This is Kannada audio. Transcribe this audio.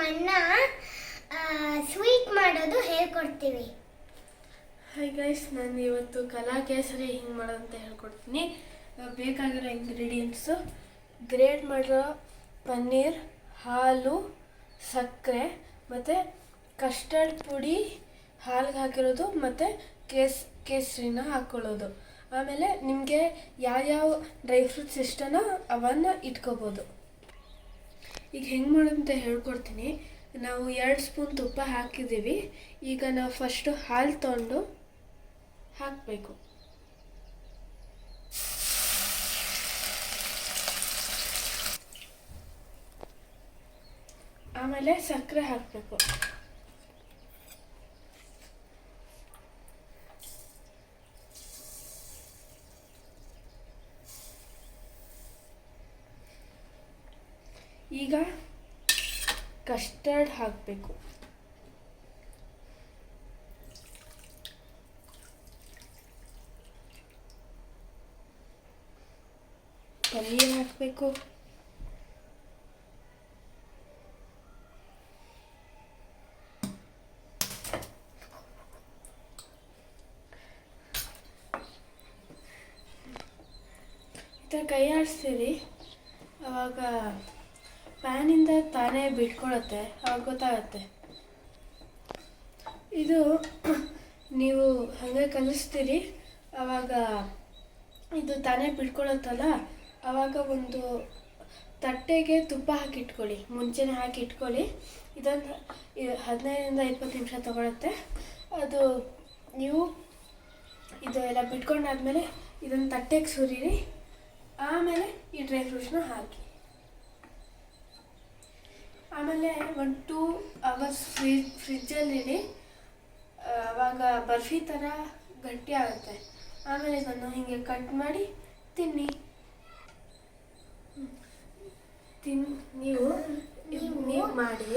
ಅಣ್ಣ ಸ್ವೀಟ್ ಮಾಡೋದು ಹೇಳ್ಕೊಡ್ತೀವಿ. ಹಾಯ್ ಗೈಸ್, ನಾನು ಇವತ್ತು ಕಲಾ ಕೇಸರಿ ಹಿಂಗೆ ಮಾಡೋದು ಅಂತ ಹೇಳ್ಕೊಡ್ತೀನಿ. ಬೇಕಾಗಿರೋ ಇಂಗ್ರೀಡಿಯೆಂಟ್ಸು ಗ್ರೇಟ್ ಮಾಡಿರೋ ಪನ್ನೀರ್, ಹಾಲು, ಸಕ್ಕರೆ ಮತ್ತು ಕಸ್ಟರ್ಡ್ ಪುಡಿ, ಹಾಲಿಗೆ ಹಾಕಿರೋದು ಮತ್ತು ಕೇಸರಿನ ಹಾಕ್ಕೊಳ್ಳೋದು. ಆಮೇಲೆ ನಿಮಗೆ ಯಾವ್ಯಾವ ಡ್ರೈ ಫ್ರೂಟ್ಸ್ ಇಷ್ಟನೋ ಅವನ್ನು ಇಟ್ಕೋಬೋದು. ಈಗ ಹೆಂಗೆ ಮಾಡೋದು ಅಂತ ಹೇಳ್ಕೊಡ್ತೀನಿ. ನಾವು 2 ಸ್ಪೂನ್ ತುಪ್ಪ ಹಾಕಿದ್ದೀವಿ. ಈಗ ನಾವು ಫಸ್ಟು ಹಾಲು ತೊಗೊಂಡು ಹಾಕಬೇಕು. ಆಮೇಲೆ ಸಕ್ಕರೆ ಹಾಕಬೇಕು. ಈಗ ಕಸ್ಟರ್ಡ್ ಹಾಕಬೇಕು. ಪನ್ನೀರ್ ಹಾಕಬೇಕು. ಈ ಥರ ಕೈ ಆಡಿಸ್ತೀರಿ, ಆವಾಗ ಪ್ಯಾನಿಂದ ತಾನೇ ಬಿಟ್ಕೊಳತ್ತೆ, ಆವಾಗ ಗೊತ್ತಾಗತ್ತೆ. ಇದು ನೀವು ಹಾಗೆ ಕಲಿಸ್ತೀರಿ, ಆವಾಗ ಇದು ತಾನೇ ಬಿಟ್ಕೊಳತ್ತಲ್ಲ, ಆವಾಗ ಒಂದು ತಟ್ಟೆಗೆ ತುಪ್ಪ ಹಾಕಿಟ್ಕೊಳ್ಳಿ. ಮುಂಚೆನೇ ಹಾಕಿಟ್ಕೊಳ್ಳಿ. ಇದನ್ನು 15ರಿಂದ 20 ನಿಮಿಷ ತೊಗೊಳತ್ತೆ. ಅದು ನೀವು ಇದು ಎಲ್ಲ ಬಿಟ್ಕೊಂಡಾದ್ಮೇಲೆ ಇದನ್ನು ತಟ್ಟೆಗೆ ಸುರಿರಿ. ಆಮೇಲೆ ಈ ಡ್ರೈ ಫ್ರೂಟ್ಸ್ನ ಹಾಕಿ. ಆಮೇಲೆ 1-2 ಅವರ್ಸ್ ಫ್ರಿಜ್ಜಲ್ಲಿಡಿ. ಆವಾಗ ಬರ್ಫಿ ಥರ ಗಟ್ಟಿ ಆಗುತ್ತೆ. ಆಮೇಲೆ ಇದನ್ನು ಹೀಗೆ ಕಟ್ ಮಾಡಿ ತಿನ್ನಿ. ನೀವು ಮಾಡಿ